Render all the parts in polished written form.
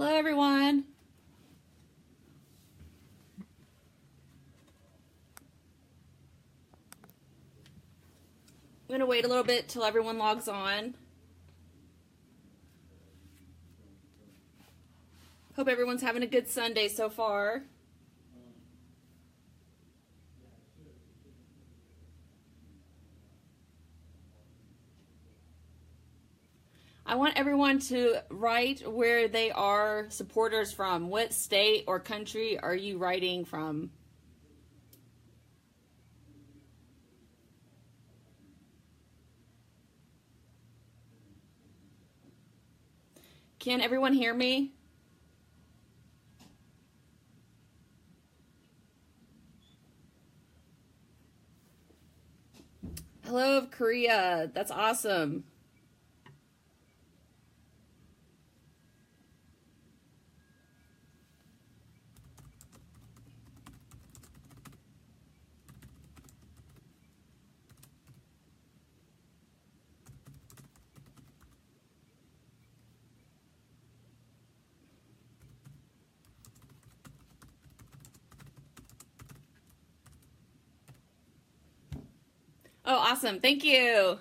Hello, everyone. I'm going to wait a little bit till everyone logs on. Hope everyone's having a good Sunday so far. I want everyone to write where they are supporters from. What state or country are you writing from? Can everyone hear me? Hello, Korea. That's awesome. Oh, awesome. Thank you.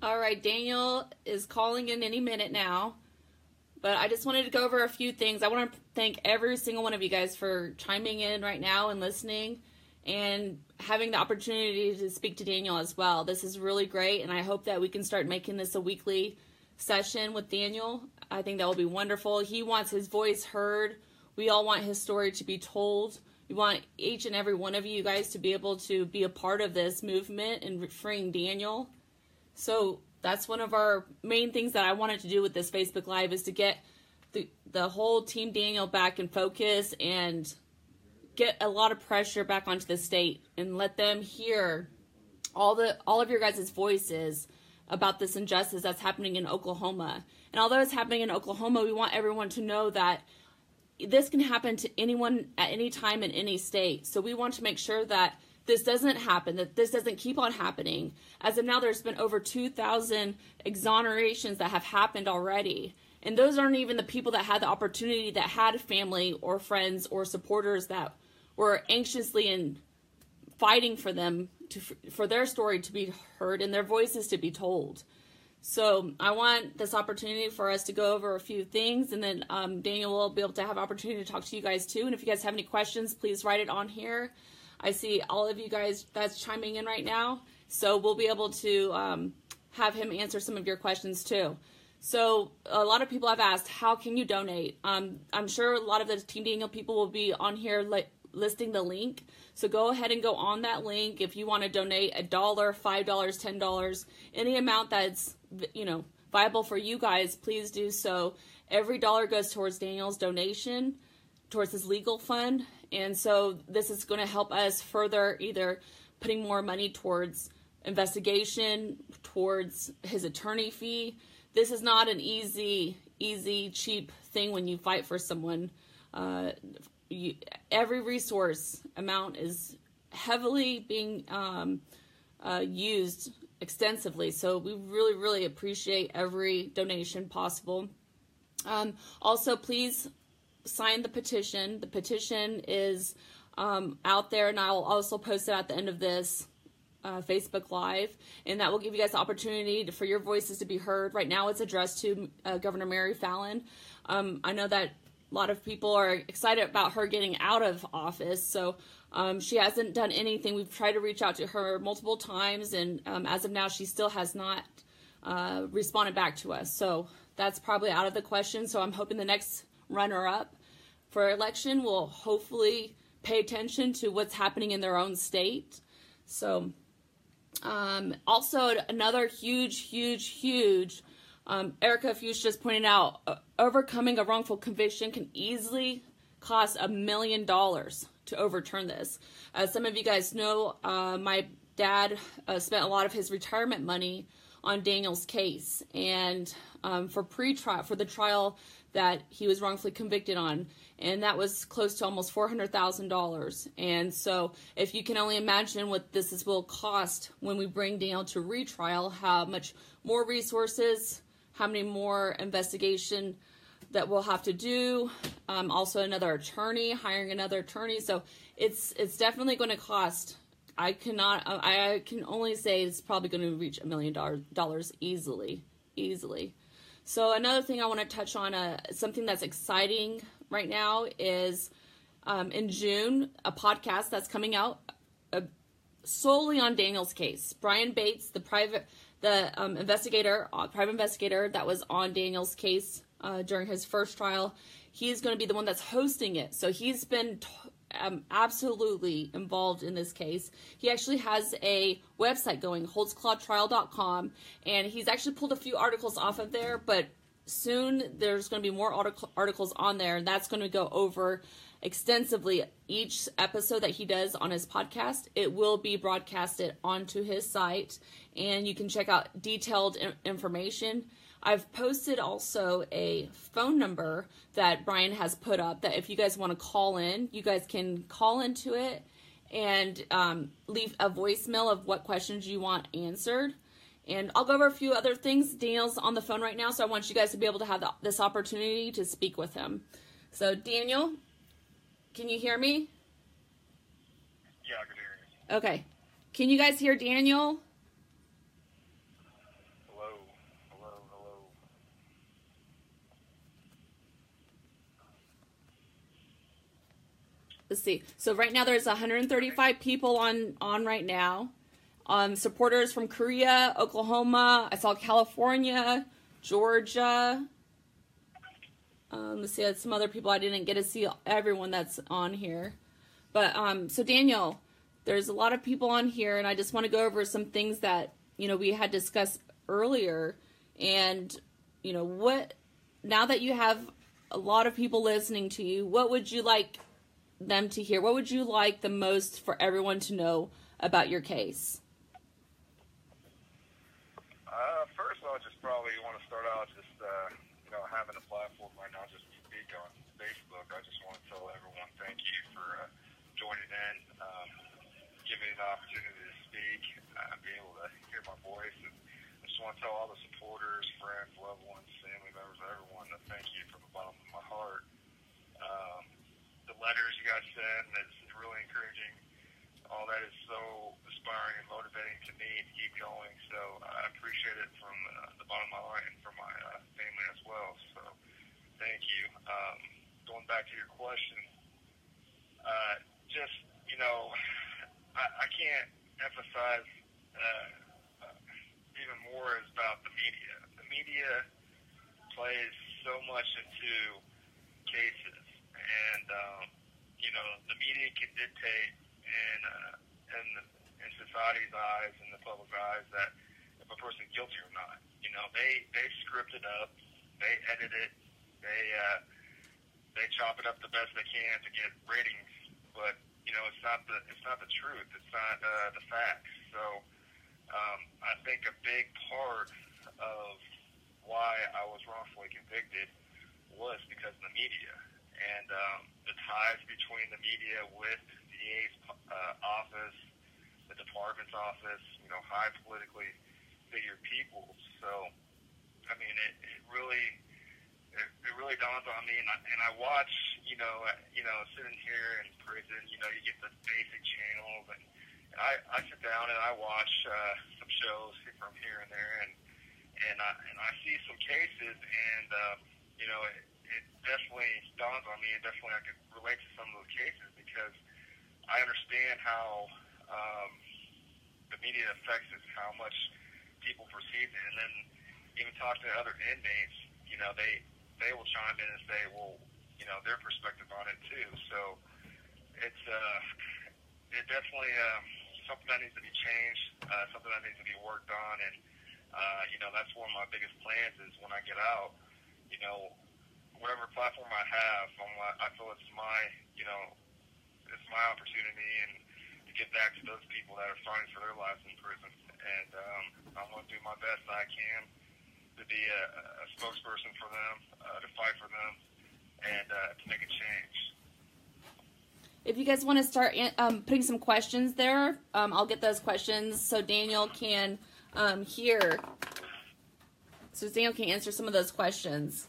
All right, Daniel is calling in any minute now, but I just wanted to go over a few things. I want to thank every single one of you guys for chiming in right now and listening and having the opportunity to speak to Daniel as well. This is really great, and I hope that we can start making this a weekly session with Daniel. I think that will be wonderful. He wants his voice heard. We all want his story to be told. We want each and every one of you guys to be able to be a part of this movement and freeing Daniel. So that's one of our main things that I wanted to do with this Facebook Live, is to get the whole Team Daniel back in focus and get a lot of pressure back onto the state and let them hear all of your guys' voices about this injustice that's happening in Oklahoma. And although it's happening in Oklahoma, we want everyone to know that this can happen to anyone at any time in any state. So we want to make sure that this doesn't happen, that this doesn't keep on happening. As of now, there's been over 2,000 exonerations that have happened already. And those aren't even the people that had the opportunity, that had family or friends or supporters that were anxiously and fighting for them, for their story to be heard and their voices to be told. So I want this opportunity for us to go over a few things, and then Daniel will be able to have opportunity to talk to you guys too. And if you guys have any questions, please write it on here. I see all of you guys that's chiming in right now, so we'll be able to have him answer some of your questions too. So a lot of people have asked, how can you donate? I'm sure a lot of the Team Daniel people will be on here listing the link. So go ahead and go on that link if you want to donate $1, $5, $10, any amount that's viable for you guys. Please do so. Every dollar goes towards Daniel's donation, towards his legal fund, and so this is going to help us further, either putting more money towards investigation, towards his attorney fee. This is not an easy, cheap thing when you fight for someone. Every resource amount is heavily being used extensively, so we really appreciate every donation possible. Also, please sign the petition. The petition is out there, and I'll also post it at the end of this Facebook Live, and that will give you guys the opportunity for your voices to be heard. Right now it's addressed to Governor Mary Fallin. I know that a lot of people are excited about her getting out of office, so she hasn't done anything. We've tried to reach out to her multiple times, and as of now, she still has not responded back to us. So that's probably out of the question. So I'm hoping the next runner-up for election will hopefully pay attention to what's happening in their own state. So also another huge Erica Fuchs just pointed out, overcoming a wrongful conviction can easily cost $1 million to overturn this. As some of you guys know, my dad spent a lot of his retirement money on Daniel's case, and for the trial that he was wrongfully convicted on, and that was close to almost $400,000. And so if you can only imagine what this will cost when we bring Daniel to retrial, how much more resources, how many more investigation that we'll have to do, also another attorney, hiring another attorney. So it's definitely going to cost. I can only say it's probably going to reach $1 million easily. So another thing I want to touch on, something that's exciting right now is in June, a podcast that's coming out solely on Daniel's case. Brian Bates, the private investigator that was on Daniel's case during his first trial, he's going to be the one that's hosting it. So he's been absolutely involved in this case. He actually has a website going, holtzclawtrial.com, and he's actually pulled a few articles off of there, but soon there's going to be more articles on there, and that's going to go over extensively each episode that he does on his podcast. It will be broadcasted onto his site, and you can check out detailed information. I've posted also a phone number that Brian has put up that if you guys want to call in, you guys can call into it and leave a voicemail of what questions you want answered. And I'll go over a few other things. Daniel's on the phone right now, so I want you guys to be able to have this opportunity to speak with him. So, Daniel, can you hear me? Yeah, I can hear you. Okay. Can you guys hear Daniel? Hello. Let's see. So right now there's 135 people on right now. Supporters from Korea, Oklahoma. I saw California, Georgia. Let's see, some other people. I didn't get to see everyone that's on here. But so Daniel, there's a lot of people on here, and I just want to go over some things that we had discussed earlier. And what, now that you have a lot of people listening to you, what would you like them to hear? What would you like the most for everyone to know about your case? First of all, just probably want to start out just having a platform right now just to speak on Facebook. I just want to tell everyone thank you for joining in, giving me the opportunity to speak, be able to hear my voice. And I just want to tell all the supporters, friends, loved ones, family members, everyone, to thank you from the bottom of my heart. The letters you guys send is really encouraging. All that is so inspiring and motivating to me to keep going. So I appreciate it from the bottom of my heart and from my family as well. So thank you. Going back to your question, I can't emphasize even more is about the media. The media plays so much into cases, and the media can dictate in society's eyes and the public's eyes that if a person's guilty or not. They script it up, they edit it, they chop it up the best they can to get ratings, but it's not the truth, it's not the facts. So I think a big part of why I was wrongfully convicted was because of the media and the ties between the media with the DA's office, the department's office, high politically figured people. So, I mean, it really dawns on me, and I watch, sitting here in prison, you get the basic channels, and I sit down and I watch some shows from here and there, and I see some cases, and it definitely dawns on me, and definitely I could relate to some of those cases because I understand how the media affects it, how much people perceive it, and then even talking to other inmates, they will chime in and say, well, their perspective on it too. So it's definitely something that needs to be changed, something that needs to be worked on, and that's one of my biggest plans is when I get out, whatever platform I have, I feel it's my opportunity and to give back to those people that are fighting for their lives in prison. And I'm going to do my best I can to be a spokesperson for them, to fight for them, and to make a change. If you guys want to start putting some questions there, I'll get those questions so Daniel can hear. So Daniel can answer some of those questions.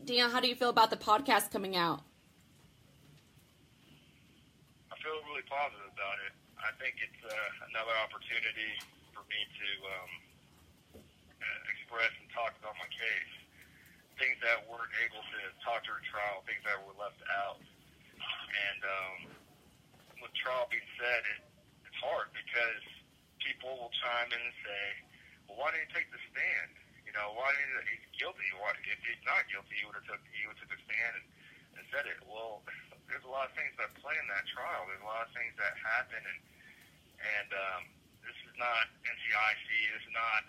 Daniel, how do you feel about the podcast coming out? I feel really positive about it. I think it's another opportunity for me to express and talk about my case. Things that weren't able to talk during trial, things that were left out. And with trial being said, it's hard because people will chime in and say, well, why didn't you take the stand? You know, why didn't he's guilty? Why, if he's not guilty, he would have took the stand and said it. Well, there's a lot of things that play in that trial. There's a lot of things that happen, and this is not NCIC. This is not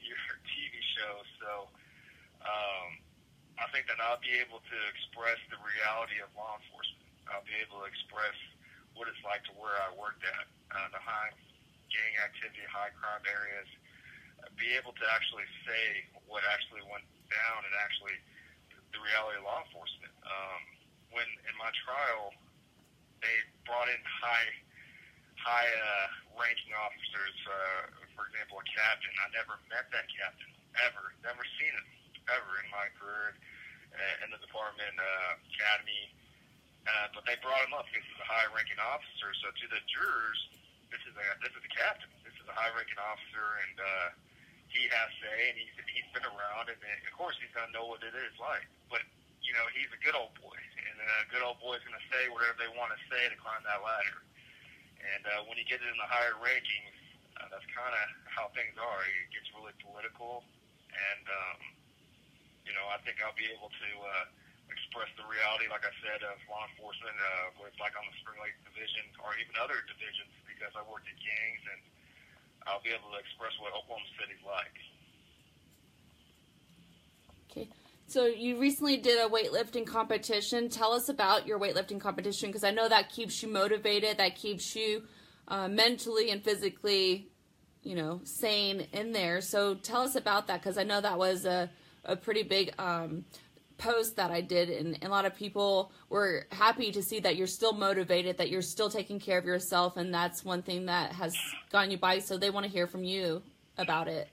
your TV show. So I think that I'll be able to express the reality of law enforcement. I'll be able to express what it's like to where I worked at, the high gang activity, high crime areas. Be able to actually say what actually went down and actually the reality of law enforcement. When in my trial, they brought in high ranking officers, for example, a captain. I never met that captain, ever. Never seen him, ever in my career in the department, academy. But they brought him up because he's a high ranking officer. So to the jurors, this is a captain. This is a high ranking officer, and he has say, and he's been around, and of course he's going to know what it is like. But, you know, he's a good old boy, and a good old boy is going to say whatever they want to say to climb that ladder. And when you get it in the higher rankings, that's kind of how things are. It gets really political, and, you know, I think I'll be able to express the reality, like I said, of law enforcement, where it's like on the Springlake Division or even other divisions, because I worked at gangs, and I'll be able to express what Oklahoma City's like. Okay. So you recently did a weightlifting competition. Tell us about your weightlifting competition, because I know that keeps you motivated, that keeps you mentally and physically, you know, sane in there. So tell us about that, because I know that was a pretty big post that I did, and a lot of people were happy to see that you're still motivated, that you're still taking care of yourself, and that's one thing that has gotten you by, so they want to hear from you about it.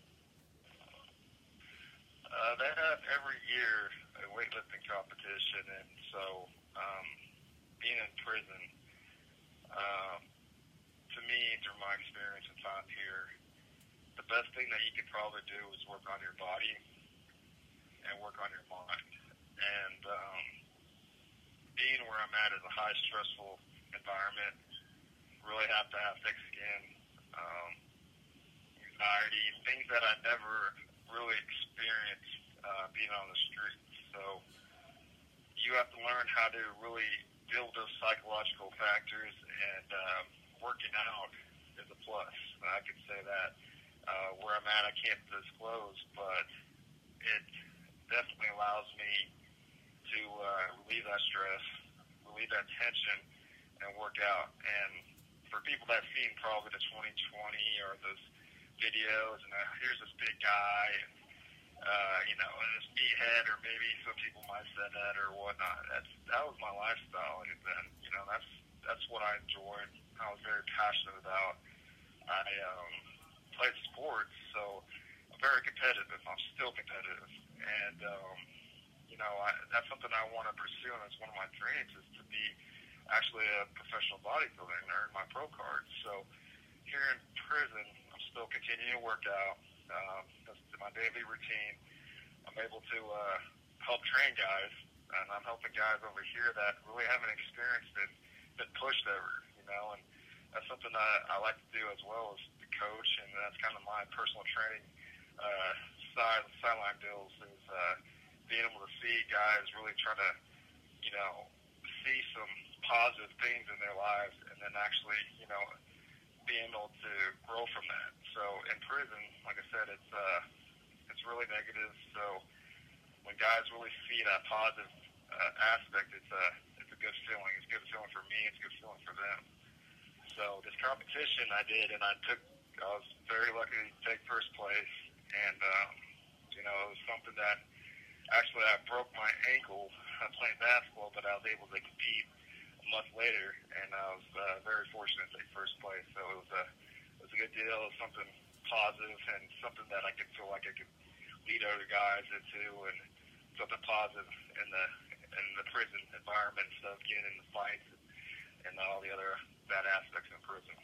They have every year a weightlifting competition, and so being in prison, to me, through my experience and time here, the best thing that you could probably do is work on your body and work on your mind. And being where I'm at is a high stressful environment. Really have to have thick skin, anxiety, things that I never really experienced being on the street. So you have to learn how to really deal with those psychological factors, and working out is a plus. I could say that. Where I'm at, I can't disclose, but it definitely allows me to relieve that stress, relieve that tension, and work out. And for people that have seen probably the 2020 or those videos, and here's this big guy, and you know, and this meathead, or maybe some people might say that or whatnot. That was my lifestyle, and then, you know, that's what I enjoyed. I was very passionate about. I played sports, so I'm very competitive. I'm still competitive, and you know, that's something I want to pursue, and it's one of my dreams is to be actually a professional bodybuilder and earn my pro card. So here in prison, I'm still continuing to work out. That's my daily routine. I'm able to help train guys, and I'm helping guys over here that really haven't experienced it, been pushed ever, you know, and that's something I like to do as well as the coach, and that's kind of my personal training sideline deals is being able to see guys really try to, you know, see some positive things in their lives, and then actually, you know, being able to grow from that. So in prison, like I said, it's really negative. So when guys really see that positive aspect, it's a good feeling. It's a good feeling for me. It's a good feeling for them. So this competition I did, and I was very lucky to take first place. And you know, it was something that actually I broke my ankle playing basketball, but I was able to compete a month later, and I was very fortunate to take first place. So it was a good deal. It was something positive and something that I could feel like I could lead other guys into, and something positive in the prison environment instead of getting into fights and all the other bad aspects in prison.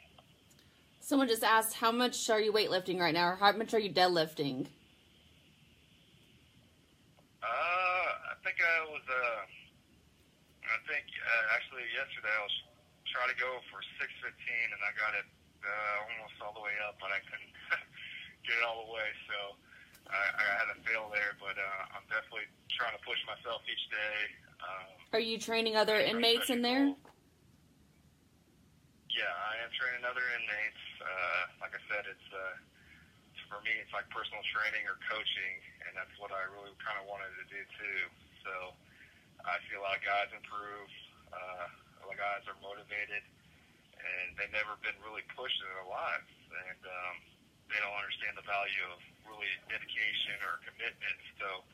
Someone just asked, how much are you weightlifting right now, or how much are you deadlifting? I think actually yesterday I was trying to go for 615, and I got it almost all the way up, but I couldn't get it all the way, so I had to fail there. But I'm definitely trying to push myself each day. Are you training other inmates in there? Yeah, I am training other inmates. Like I said, it's for me, it's like personal training or coaching, and that's what I really kind of wanted to do too. So I see a lot of guys improve. A lot of guys are motivated, and they've never been really pushed in their lives, and they don't understand the value of really dedication or commitment. So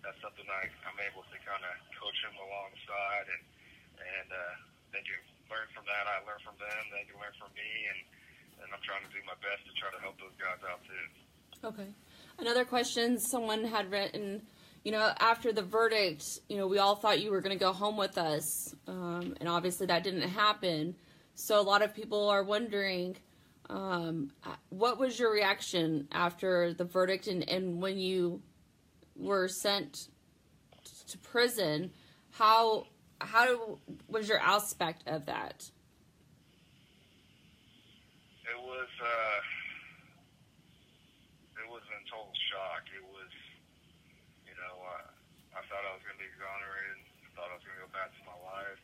that's something I'm able to kind of coach them alongside, and they can learn from that. I learn from them. They can learn from me, and I'm trying to do my best to try to help those guys out too. Okay. Another question someone had written, you know, after the verdict, you know, we all thought you were going to go home with us, and obviously that didn't happen. So a lot of people are wondering, what was your reaction after the verdict and when you were sent to prison? How was your aspect of that? It was in total shock. It was, you know, I thought I was going to be exonerated. I thought I was going to go back to my life,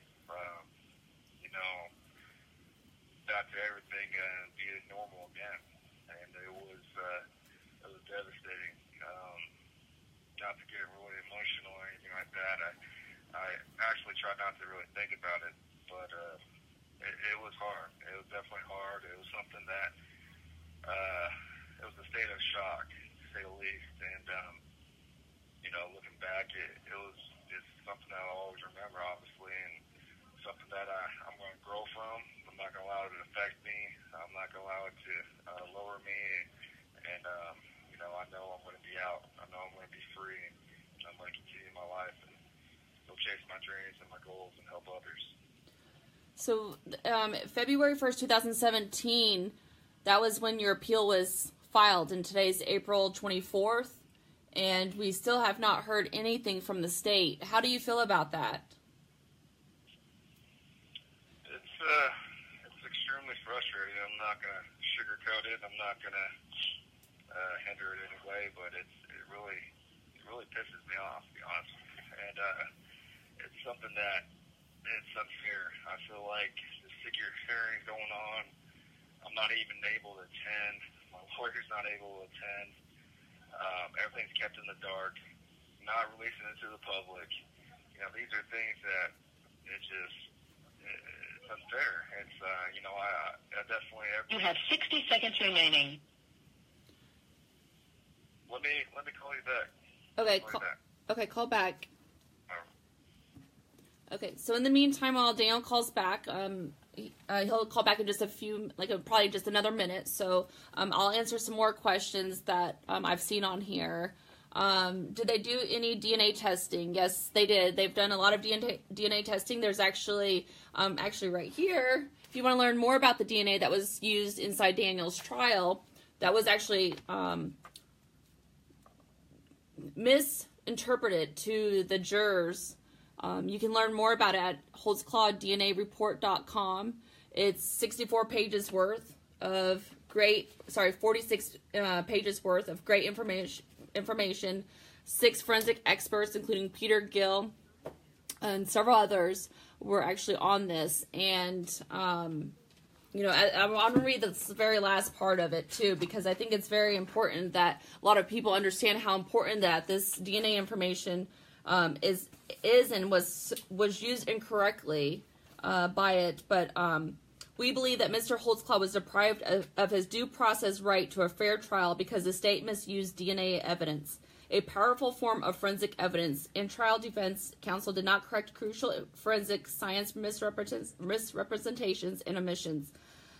you know, back to everything and be normal again. And it was devastating. Not to get really emotional or anything like that. I actually tried not to really think about it, but it was hard. It was definitely hard. It was something that it was a state of shock, to say the least. And you know, looking back, it's something that I'll always remember, obviously, and something that I'm going to grow from. I'm not going to allow it to affect me. I'm not going to allow it to lower me. And you know, I know I'm going to be out. I know I'm going to be free. And I'm going to continue my life and go chase my dreams and my goals and help others. So, February 1st, 2017, that was when your appeal was filed, and today's April 24th, and we still have not heard anything from the state. How do you feel about that? It's extremely frustrating. I'm not going to sugarcoat it. I'm not going to hinder it in any way, but it really pisses me off, to be honest with you. And it's something that it's unfair. I feel like the secret hearing's going on. I'm not even able to attend. My lawyer's not able to attend. Everything's kept in the dark, not releasing it to the public. You know, these are things that it's unfair. It's you know, I definitely. You have 60 seconds remaining. Let me call you back. Okay, call back. Okay, so in the meantime, while Daniel calls back, he'll call back in just a few, probably just another minute. So I'll answer some more questions that I've seen on here. Did they do any DNA testing? Yes, they did. They've done a lot of DNA testing. There's actually right here, if you want to learn more about the DNA that was used inside Daniel's trial, that was actually misinterpreted to the jurors. You can learn more about it at holtzclawdnareport.com. It's 64 pages worth of 46 pages worth of great information. 6 forensic experts, including Peter Gill and several others, were actually on this. And I want to read this very last part of it too, because I think it's very important that a lot of people understand how important that this DNA information is and was used incorrectly by it. But we believe that Mr. Holtzclaw was deprived of his due process right to a fair trial because the state misused DNA evidence, a powerful form of forensic evidence. In trial, defense counsel did not correct crucial forensic science misrepresentations and omissions,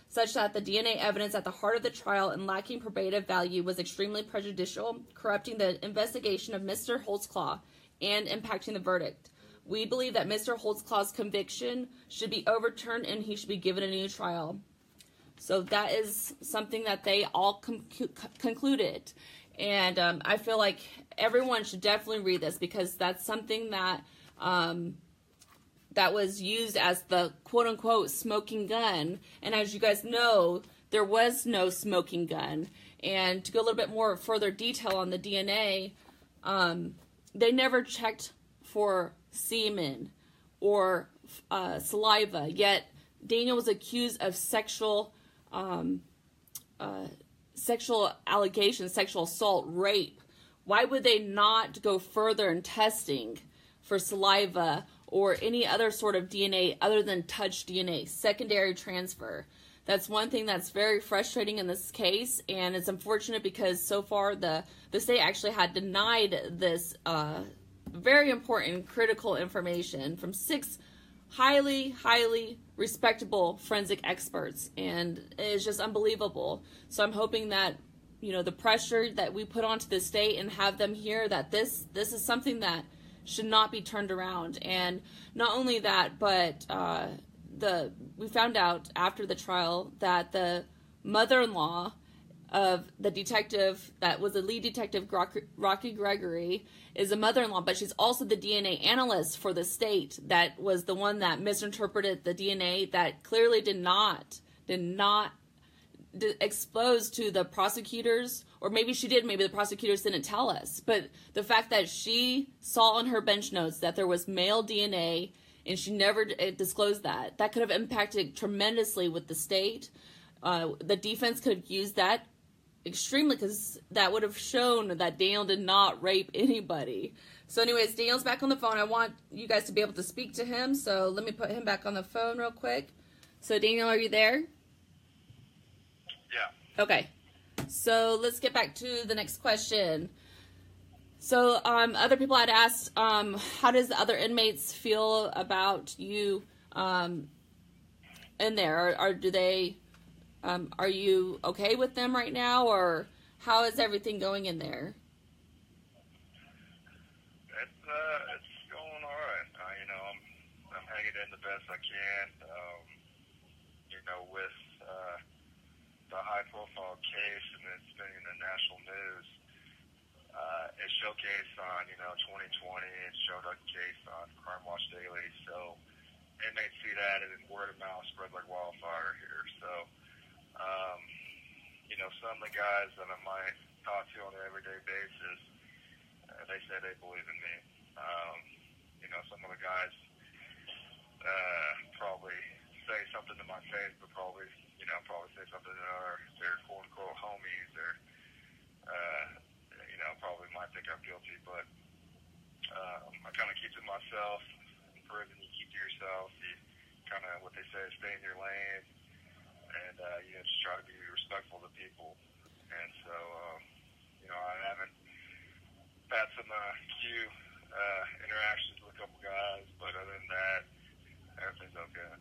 such that the DNA evidence at the heart of the trial and lacking probative value was extremely prejudicial, corrupting the investigation of Mr. Holtzclaw and impacting the verdict. We believe that Mr. Holtzclaw's conviction should be overturned and he should be given a new trial. So that is something that they all concluded. And I feel like everyone should definitely read this, because that's something that that was used as the quote-unquote smoking gun. And as you guys know, there was no smoking gun. And to go a little bit more further detail on the DNA, they never checked for semen or saliva, yet Daniel was accused of sexual allegations, sexual assault, rape. Why would they not go further in testing for saliva or any other sort of DNA other than touch DNA, secondary transfer? That's one thing that's very frustrating in this case, and it's unfortunate because so far the state actually had denied this very important, critical information from 6 highly respectable forensic experts, and it's just unbelievable. So I'm hoping that, the pressure that we put onto the state and have them hear that this is something that should not be turned around. And not only that, but we found out after the trial that the mother-in-law of the detective that was the lead detective, Rocky Gregory, is a mother-in-law, but she's also the DNA analyst for the state that was the one that misinterpreted the DNA that clearly did not expose to the prosecutors, or maybe she did, maybe the prosecutors didn't tell us, but the fact that she saw on her bench notes that there was male DNA and she never disclosed that could have impacted tremendously with the state. The defense could have used that extremely, because that would have shown that Daniel did not rape anybody. So anyways, Daniel's back on the phone. I want you guys to be able to speak to him, so let me put him back on the phone real quick. So Daniel, are you there? Yeah. Okay. So let's get back to the next question. So other people had asked, how does the other inmates feel about you in there? Or do they... are you okay with them right now, or how is everything going in there? It's going all right. I'm hanging in the best I can. With the high-profile case, and it's been in the national news. It showcased on 2020. It showed a case on Crime Watch Daily. So inmates see that, and word of mouth spread like wildfire here. So. Some of the guys that I might talk to on an everyday basis, they say they believe in me. Some of the guys probably say something to my face, but probably say something to their quote-unquote homies, or, probably might think I'm guilty, but I kind of keep to myself. In prison, you keep to yourself. You kind of, what they say, stay in your lane. And, just try to be respectful to people. And so, I haven't had some few interactions with a couple guys, but other than that, everything's okay.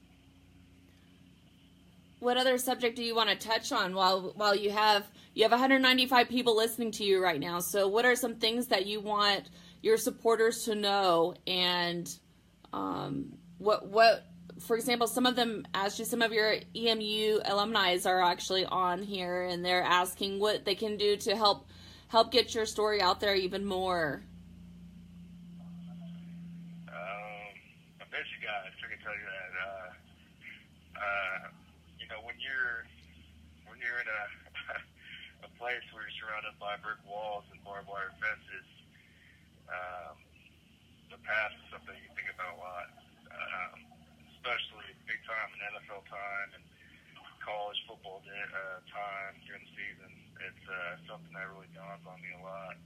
What other subject do you want to touch on while you have 195 people listening to you right now? So what are some things that you want your supporters to know, and what for example, some of them asked you, some of your EMU alumni are actually on here, and they're asking what they can do to help get your story out there even more. I bet you guys, I can tell you that, when you're in a place where you're surrounded by brick walls and barbed wire fences, the past is something you think about a lot. Especially big time in NFL time and time during the season. It's something that really dawns on me a lot.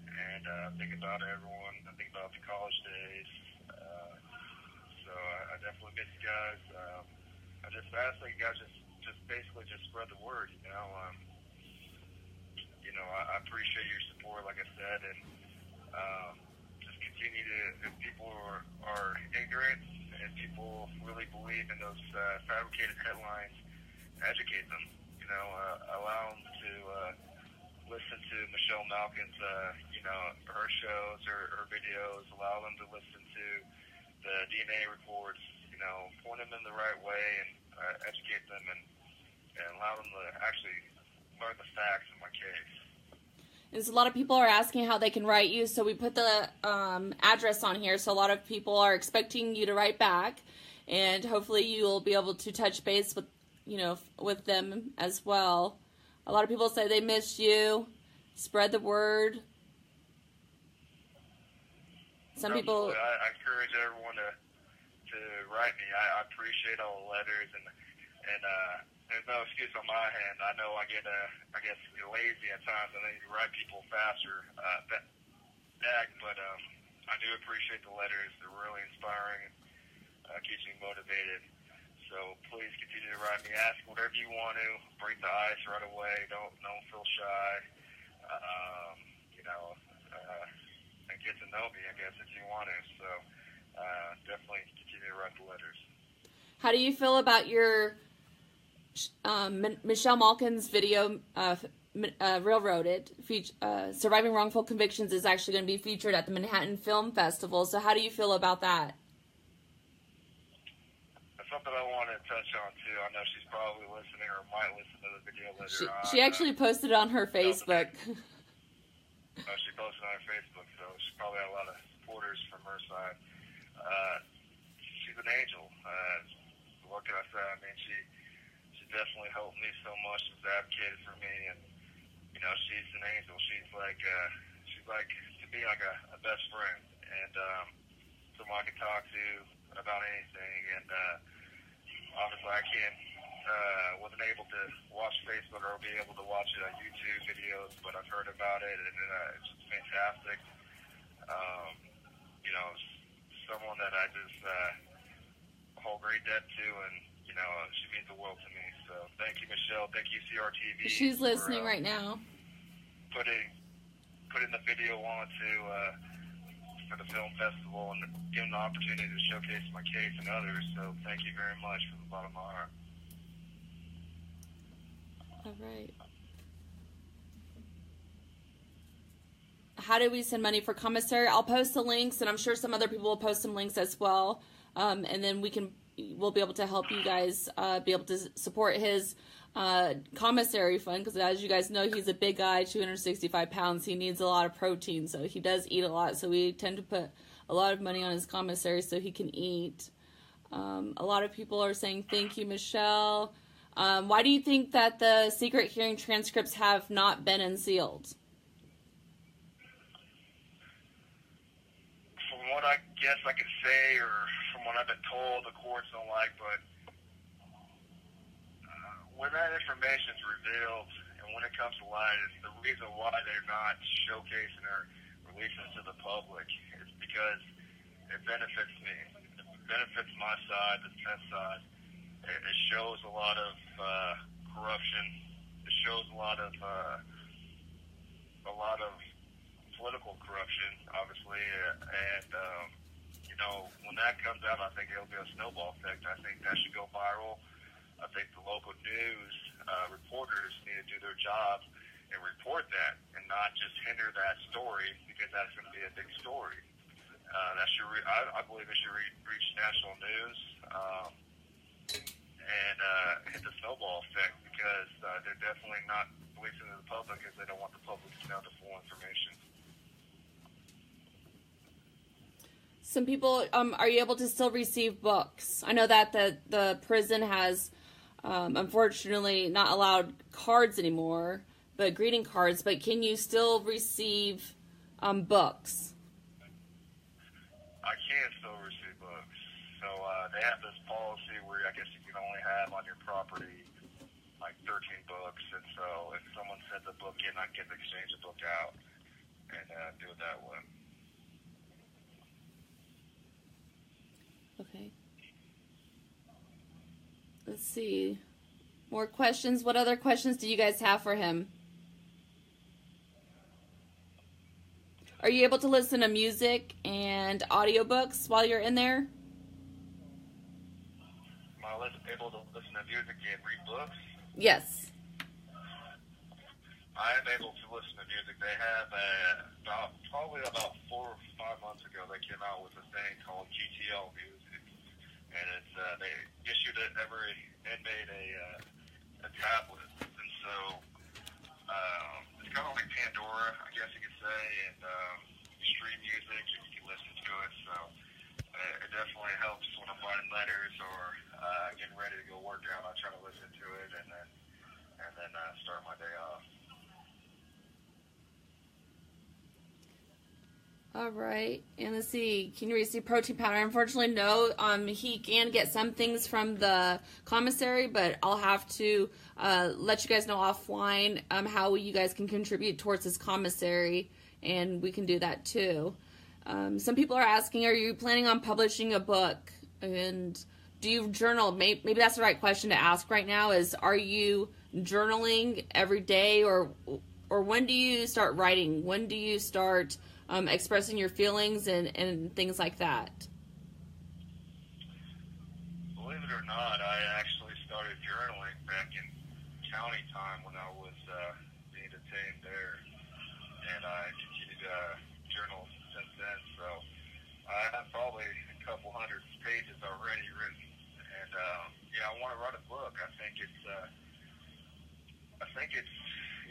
And I think about everyone. I think about the college days. So I definitely miss you guys. I just ask that you guys just basically just spread the word. I appreciate your support, like I said, and just continue to. If people are ignorant and people really believe in those fabricated headlines, educate them. Allow them to listen to Michelle Malkin's, her shows or her videos. Allow them to listen to the DNA reports. Point them in the right way and educate them and allow them to actually learn the facts of my case. And so a lot of people are asking how they can write you, so we put the address on here. So a lot of people are expecting you to write back, and hopefully you will be able to touch base with with them as well. A lot of people say they miss you. Spread the word. Some people. I encourage everyone to write me. I appreciate all the letters, and there's no excuse on my hand. I know I get lazy at times, and I need to write people faster back, but I do appreciate the letters. They're really inspiring and keeps me motivated. So please continue to write me. Ask whatever you want to. Break the ice right away. Don't feel shy. And get to know me, I guess, if you want to. So definitely continue to write the letters. How do you feel about your Michelle Malkin's video, Railroaded, Surviving Wrongful Convictions is actually going to be featured at the Manhattan Film Festival. So how do you feel about that? Something I want to touch on too. I know she's probably listening or might listen to the video later on. She actually posted it on her Facebook. She posted on her Facebook, so she's probably had a lot of supporters from her side. She's an angel. What can I say? I mean, she definitely helped me so much. She's advocated for me, and she's an angel. She's like to me like a best friend, and someone I can talk to about anything. And obviously I wasn't able to watch Facebook or be able to watch it on YouTube videos, but I've heard about it, and it's just fantastic. Someone that I just hold great debt to, and she means the world to me. So thank you, Michelle. Thank you, CRTV. She's listening right now. Putting the video on for the film festival and giving the opportunity to showcase my case and others. So thank you very much from the bottom of my heart. All right. How do we send money for commissary? I'll post the links, and I'm sure some other people will post some links as well. And then we'll be able to help you guys be able to support his commissary fund, because as you guys know, he's a big guy, 265 pounds. He needs a lot of protein, so he does eat a lot. So we tend to put a lot of money on his commissary so he can eat. A lot of people are saying, thank you, Michelle. Why do you think that the secret hearing transcripts have not been unsealed? From what I guess I can say, or from what I've been told, the courts don't like, but when that information is revealed and when it comes to light, it's the reason why they're not showcasing or releasing it to the public. It's because it benefits me. It benefits my side, the defense side. It shows a lot of corruption. It shows a lot of political corruption, obviously, and when that comes out, I think it'll be a snowball effect. I think that should go viral. I think the local news reporters need to do their job and report that, and not just hinder that story, because that's going to be a big story. I believe it should reach national news and hit the snowball effect, because they're definitely not releasing to the public because they don't want the public to know the full information. Some people, are you able to still receive books? I know that the prison has, unfortunately, not allowed cards anymore, but greeting cards. But can you still receive books? I can still receive books. So they have this policy where I guess you can only have on your property like 13 books, and so if someone sends a book in, I can exchange a book out and do it that way. Okay. Let's see. More questions. What other questions do you guys have for him? Are you able to listen to music and audiobooks while you're in there? Am I able to listen to music and read books? Yes. I am able to listen to music. They have probably about 4 or 5 months ago, they came out with a thing called GTL music, and it's they issued it every inmate a tablet, and so it's kind of like Pandora, I guess you could say, and stream music, and you can listen to it. So it definitely helps when I'm writing letters or getting ready to go work out. I try to listen to it and then start my day off. All right, and let's see. Can you receive protein powder? Unfortunately, no. He can get some things from the commissary, but I'll have to let you guys know offline how you guys can contribute towards this commissary, and we can do that too. Some people are asking, are you planning on publishing a book? And do you journal? Maybe that's the right question to ask right now. Is are you journaling every day, or when do you start writing? When do you start expressing your feelings and things like that? Believe it or not, I actually started journaling back in county time when I was being detained there, and I continued to journal since then. So I have probably a couple hundred pages already written, and yeah, I want to write a book. I think it's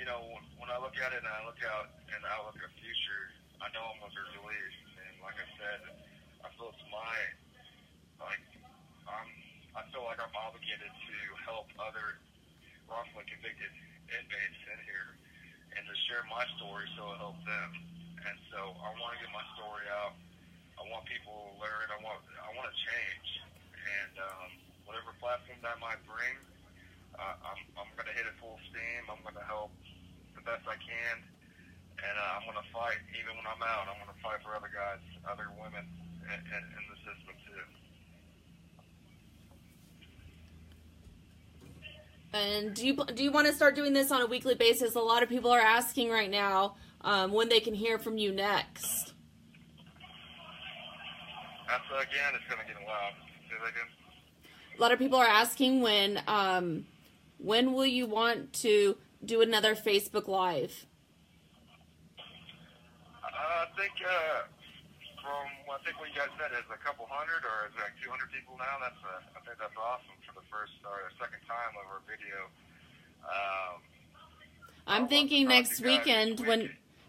you know, when I look at it and I look out and I look at the future, I know I'm going to be released, and like I said, I feel it's I feel like I'm obligated to help other wrongfully convicted inmates in here and to share my story so it helps them. And so I want to get my story out. I want people to learn. I want to change, and whatever platform that might bring, I'm going to hit it full steam. I'm going to help the best I can. And I'm going to fight, even when I'm out. I'm going to fight for other guys, other women in the system, too. And do you want to start doing this on a weekly basis? A lot of people are asking right now when they can hear from you next. Again, it's going to get loud. Say that again. A lot of people are asking when will you want to do another Facebook Live? I think what you guys said is a couple hundred, or is it like 200 people now? I think that's awesome for the first or second time over a video. I'm thinking next weekend,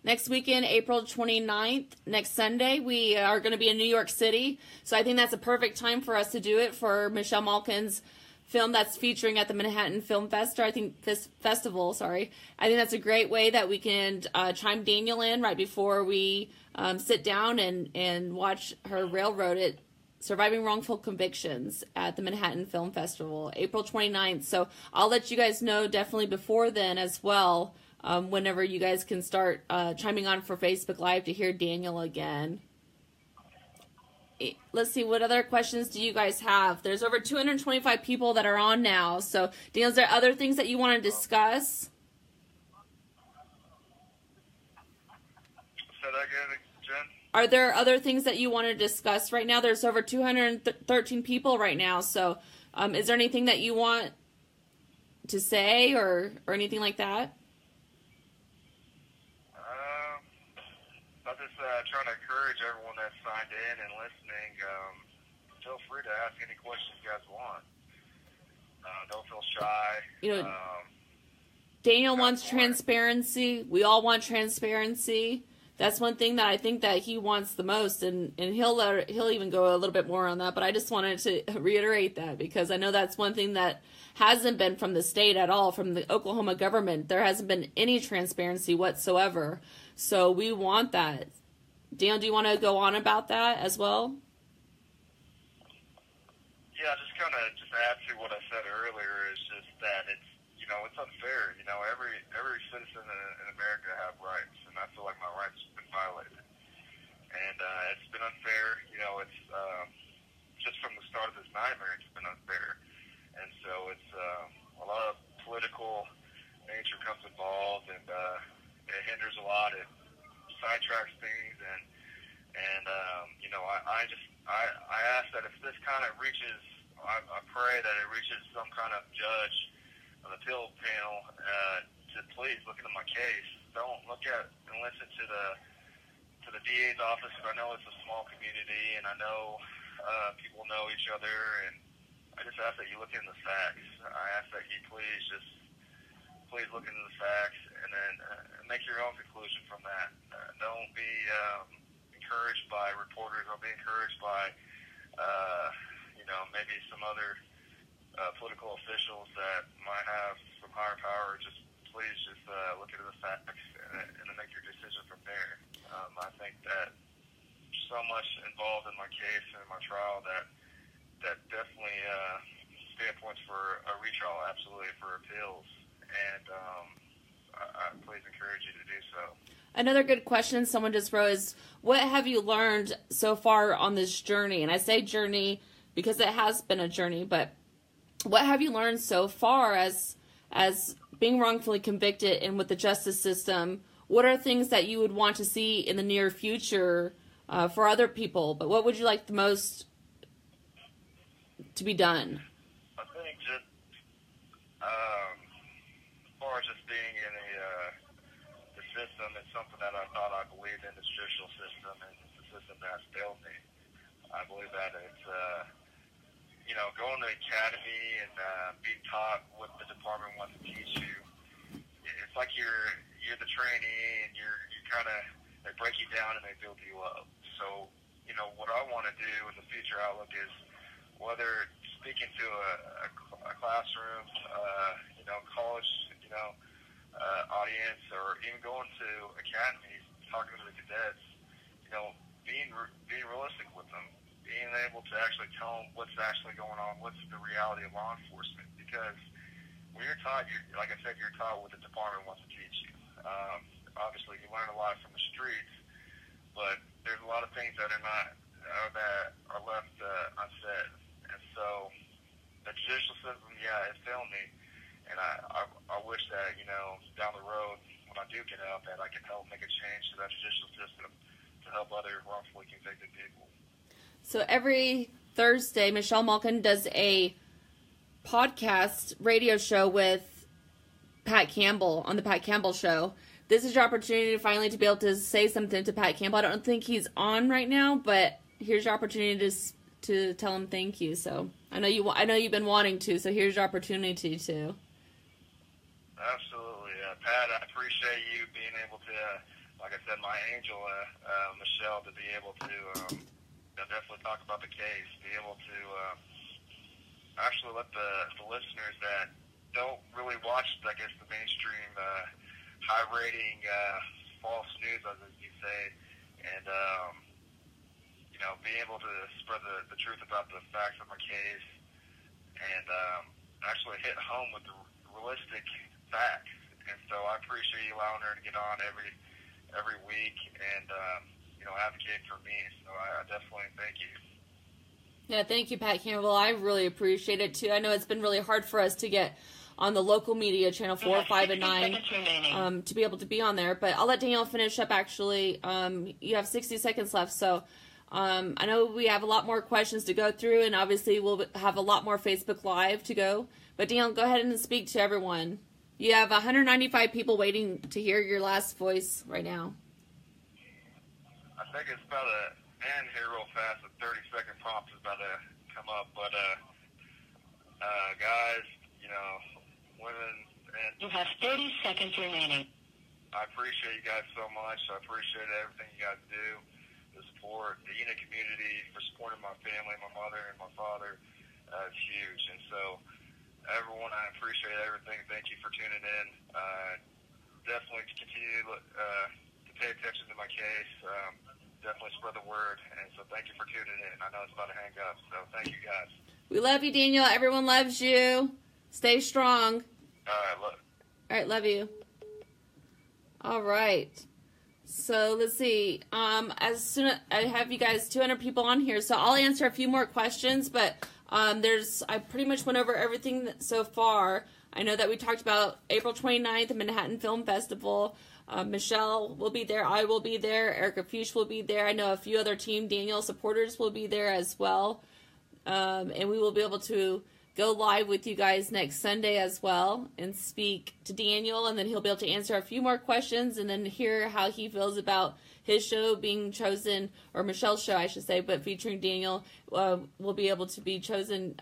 next weekend, April 29th, next Sunday, we are going to be in New York City. So I think that's a perfect time for us to do it for Michelle Malkin's film that's featuring at the Manhattan Film Festival. I think that's a great way that we can chime Daniel in right before we sit down and watch her railroad it, Surviving Wrongful Convictions at the Manhattan Film Festival, April 29th. So I'll let you guys know definitely before then as well, whenever you guys can start chiming on for Facebook Live to hear Daniel again. Let's see, what other questions do you guys have? There's over 225 people that are on now. So, Daniel, is there other things that you want to discuss? Say that again, Jen? Are there other things that you want to discuss right now? There's over 213 people right now. So, is there anything that you want to say or anything like that? I'm just trying to encourage everyone that's signed in and listening. Feel free to ask any questions you guys want. Don't feel shy. You know, Daniel wants transparency. We all want transparency. That's one thing that I think that he wants the most, and he'll even go a little bit more on that. But I just wanted to reiterate that because I know that's one thing that hasn't been from the state at all, from the Oklahoma government. There hasn't been any transparency whatsoever. So we want that. Daniel, do you want to go on about that as well? Yeah, just kind of add to what I said earlier is just that it's, you know, unfair. You know, every citizen in America have rights, and I feel like my rights have been violated. And it's been unfair. You know, it's just from the start of this nightmare, it's been unfair. And so it's a lot of political nature comes involved, and it hinders a lot. It sidetracks things, and you know, I ask that if this kind of reaches, I pray that it reaches some kind of judge on the appeal panel to please look into my case. Don't look at and listen to the DA's office, because I know it's a small community, and I know people know each other, and I just ask that you look into the facts. I ask that you please look into the facts, and then make your own conclusion from that. Don't be encouraged by reporters. Don't be encouraged by you know, maybe some other political officials that might have some higher power. Just please look into the facts and then make your decision from there. I think that so much involved in my case and my trial that definitely standpoints for a retrial, absolutely, for appeals. And I please encourage you to do so. Another good question someone just wrote is, what have you learned so far on this journey? And I say journey because it has been a journey, but what have you learned so far as being wrongfully convicted and with the justice system? What are things that you would want to see in the near future for other people? But what would you like the most to be done? I think just as far as just being in the system, it's something that I thought I believed in, the judicial system, and it's a system that has failed me. I believe that it's you know, going to the academy and being taught what the department wants to teach you. It's like you're the trainee, and you kind of, they break you down and they build you up. So, you know, what I want to do in the future outlook is, whether speaking to a classroom, you know, college, you know, audience, or even going to academies, talking to the cadets, you know, being realistic with them, being able to actually tell them what's actually going on, what's the reality of law enforcement. Because when you're taught, like I said, you're taught what the department wants to teach you. Obviously, you learn a lot from the streets, but there's a lot of things that are left unsaid. And so the judicial system, yeah, it failed me. And I wish that, you know, down the road, when I do get out, that I can help make a change to that judicial system to help other wrongfully convicted people. So every Thursday, Michelle Malkin does a podcast radio show with Pat Campbell on the Pat Campbell Show. This is your opportunity to finally be able to say something to Pat Campbell. I don't think he's on right now, but here's your opportunity to tell him thank you. So I know you've been wanting to. So here's your opportunity to. Absolutely, Pat. I appreciate you being able to, like I said, my angel, Michelle, to be able to. Definitely talk about the case, be able to actually let the listeners that don't really watch, I guess, the mainstream high-rating false news, as you say, and you know, be able to spread the truth about the facts of my case, and actually hit home with the realistic facts. And so I appreciate you allowing her to get on every week and you know, advocate for me. So I definitely thank you. Yeah, thank you, Pat Campbell. I really appreciate it too. I know it's been really hard for us to get on the local media, channel 4, 5, and 9, to be able to be on there. But I'll let Danielle finish up. Actually, you have 60 seconds left, so I know we have a lot more questions to go through, and obviously we'll have a lot more Facebook Live to go. But Danielle, go ahead and speak to everyone. You have 195 people waiting to hear your last voice right now. I think it's about to end here real fast. The 30-second prompt is about to come up. But, guys, you know, women, and You have 30 seconds remaining. I appreciate you guys so much. I appreciate everything you guys do, the support, the unit community, for supporting my family, my mother, and my father. It's huge. And so, everyone, I appreciate everything. Thank you for tuning in. Definitely continue to pay attention to my case. Definitely spread the word. And so thank you for tuning in. I know it's about to hang up. So thank you, guys. We love you, Daniel. Everyone loves you. Stay strong. All right, look. All right, love you. All right. So let's see. As soon as I have you guys 200 people on here, so I'll answer a few more questions, but I pretty much went over everything so far. I know that we talked about April 29th, the Manhattan Film Festival. Michelle will be there. I will be there. Erica Fuchs will be there. I know a few other Team Daniel supporters will be there as well. And we will be able to go live with you guys next Sunday as well and speak to Daniel, and then he'll be able to answer a few more questions and then hear how he feels about his show being chosen, or Michelle's show, I should say, but featuring Daniel, will be able to be chosen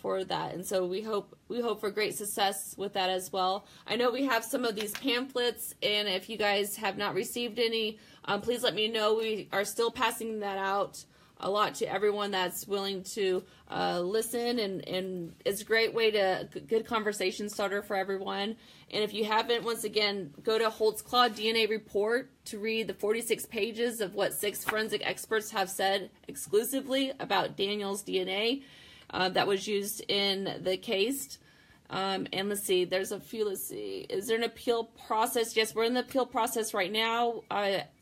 for that. And so we hope for great success with that as well. I know we have some of these pamphlets, and if you guys have not received any, please let me know. We are still passing that out a lot to everyone that's willing to listen, and it's a great way to good conversation starter for everyone. And if you haven't, once again, go to Holtzclaw DNA Report to read the 46 pages of what 6 forensic experts have said exclusively about Daniel's DNA that was used in the case. And let's see, there's a few, let's see, is there an appeal process? Yes, we're in the appeal process right now.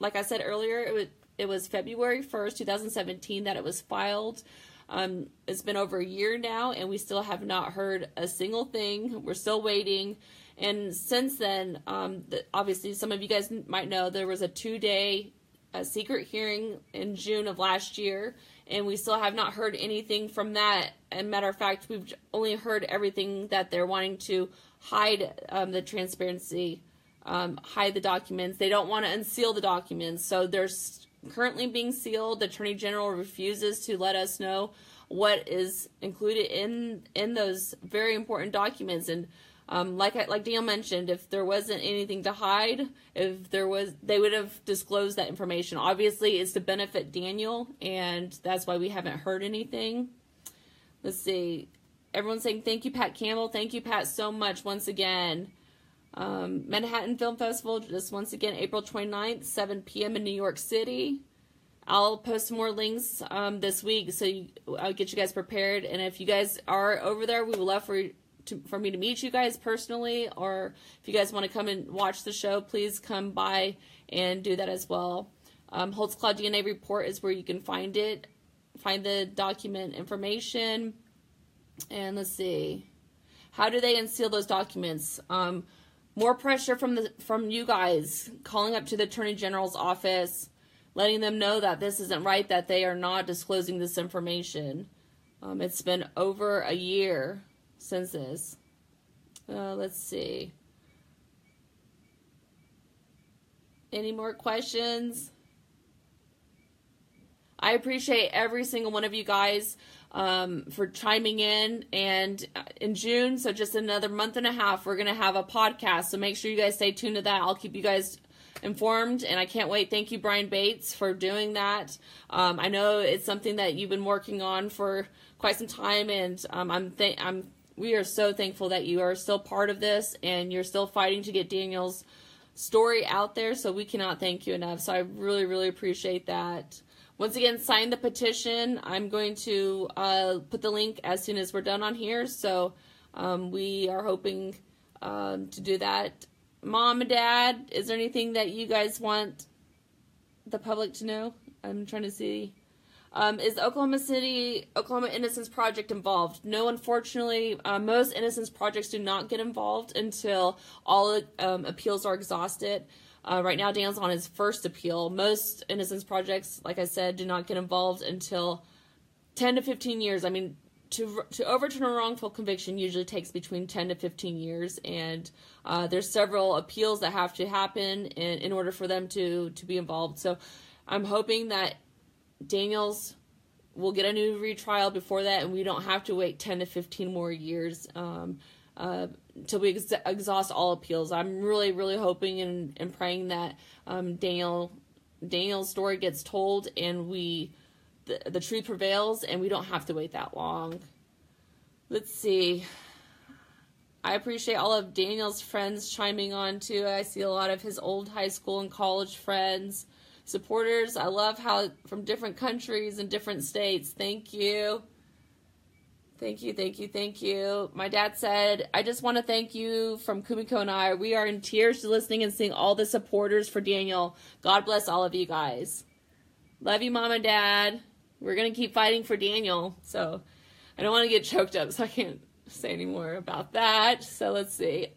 Like I said earlier, it was February 1st, 2017 that it was filed. It's been over a year now, and we still have not heard a single thing. We're still waiting. And since then, obviously, some of you guys might know there was a 2-day secret hearing in June of last year, and we still have not heard anything from that. And matter of fact, we've only heard everything that they're wanting to hide the transparency, hide the documents. They don't want to unseal the documents, so there's currently being sealed. The Attorney General refuses to let us know what is included in those very important documents. And like Daniel mentioned, if there wasn't anything to hide, if there was, they would have disclosed that information. Obviously, it's to benefit Daniel, and that's why we haven't heard anything. Let's see. Everyone's saying thank you, Pat Campbell. Thank you, Pat, so much once again. Manhattan Film Festival, just once again, April 29th, 7 p.m. in New York City. I'll post some more links this week, so I'll get you guys prepared. And if you guys are over there, we would love for me to meet you guys personally, or if you guys want to come and watch the show, please come by and do that as well. Holtzclaw DNA Report is where you can find it, find the document information. And let's see, how do they unseal those documents? More pressure from you guys, calling up to the Attorney General's office, letting them know that this isn't right, that they are not disclosing this information. It's been over a year since this. Let's see. Any more questions? I appreciate every single one of you guys for chiming in. And in June, so just another month and a half, we're going to have a podcast. So make sure you guys stay tuned to that. I'll keep you guys informed, and I can't wait. Thank you, Brian Bates, for doing that. I know it's something that you've been working on for quite some time, and we are so thankful that you are still part of this, and you're still fighting to get Daniel's story out there, so we cannot thank you enough. So I really, really appreciate that. Once again, sign the petition. I'm going to put the link as soon as we're done on here, so we are hoping to do that. Mom and Dad, is there anything that you guys want the public to know? I'm trying to see. Is the Oklahoma Innocence Project involved? No, unfortunately. Most Innocence Projects do not get involved until all appeals are exhausted. Right now, Daniel's on his first appeal. Most Innocence Projects, like I said, do not get involved until 10 to 15 years. I mean, to overturn a wrongful conviction usually takes between 10 to 15 years, and there's several appeals that have to happen in order for them to be involved. So I'm hoping that Daniel's will get a new retrial before that, and we don't have to wait 10 to 15 more years until we exhaust all appeals. I'm really, really hoping and praying that Daniel's story gets told, and the truth prevails, and we don't have to wait that long. Let's see. I appreciate all of Daniel's friends chiming on too. I see a lot of his old high school and college friends, supporters. I love how from different countries and different states. Thank you. Thank you, thank you, thank you. My dad said, I just want to thank you from Kumiko and I. We are in tears listening and seeing all the supporters for Daniel. God bless all of you guys. Love you, Mom and Dad. We're going to keep fighting for Daniel. So I don't want to get choked up, so I can't say any more about that. So let's see.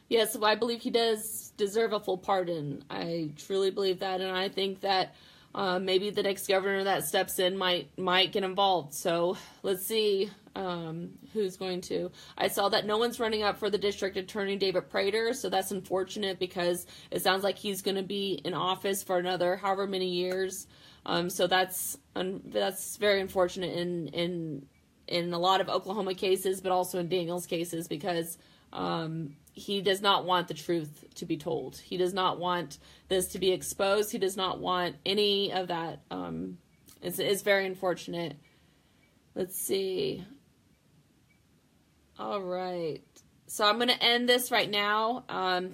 Yes, I believe he does deserve a full pardon. I truly believe that, and I think that maybe the next governor that steps in might get involved. So let's see who's going to. I saw that no one's running up for the district attorney, David Prater, so that's unfortunate because it sounds like he's going to be in office for another however many years. So that's very unfortunate in a lot of Oklahoma cases, but also in Daniel's cases because he does not want the truth to be told. He does not want this to be exposed. He does not want any of that. It's very unfortunate. Let's see. All right. So I'm going to end this right now.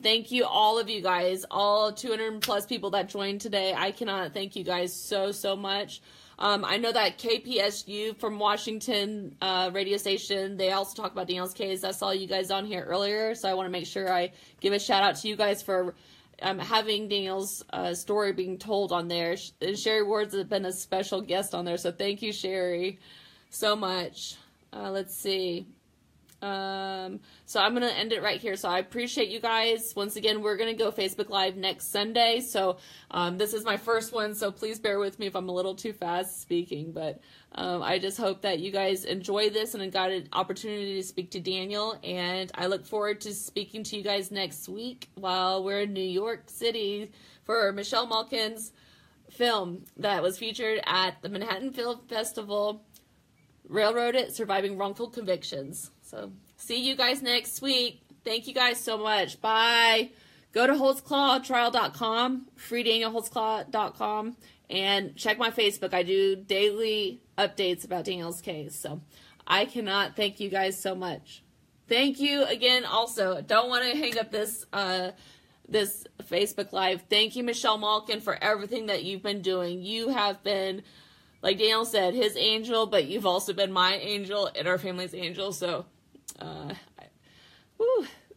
Thank you, all of you guys, all 200 plus people that joined today. I cannot thank you guys so much. I know that KPSU from Washington radio station, they also talk about Daniel's case. I saw you guys on here earlier, so I want to make sure I give a shout out to you guys for having Daniel's story being told on there. And Sherry Ward's has been a special guest on there, so thank you, Sherry, so much. Let's see. So I'm going to end it right here. So I appreciate you guys. Once again, we're going to go Facebook Live next Sunday. So, this is my first one, so please bear with me if I'm a little too fast speaking, but, I just hope that you guys enjoy this and got an opportunity to speak to Daniel, and I look forward to speaking to you guys next week while we're in New York City for Michelle Malkin's film that was featured at the Manhattan Film Festival, Railroad It, Surviving Wrongful Convictions. So, see you guys next week. Thank you guys so much. Bye. Go to holtzclawtrial.com, freedanielholtzclaw.com, and check my Facebook. I do daily updates about Daniel's case. So, I cannot thank you guys so much. Thank you again also. Don't want to hang up this this Facebook Live. Thank you, Michelle Malkin, for everything that you've been doing. You have been, like Daniel said, his angel, but you've also been my angel and our family's angel. So,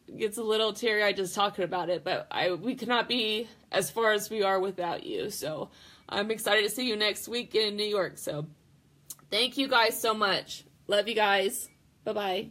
it gets a little teary-eyed just talking about it, but we could not be as far as we are without you. So I'm excited to see you next week in New York. So thank you guys so much. Love you guys. Bye-bye.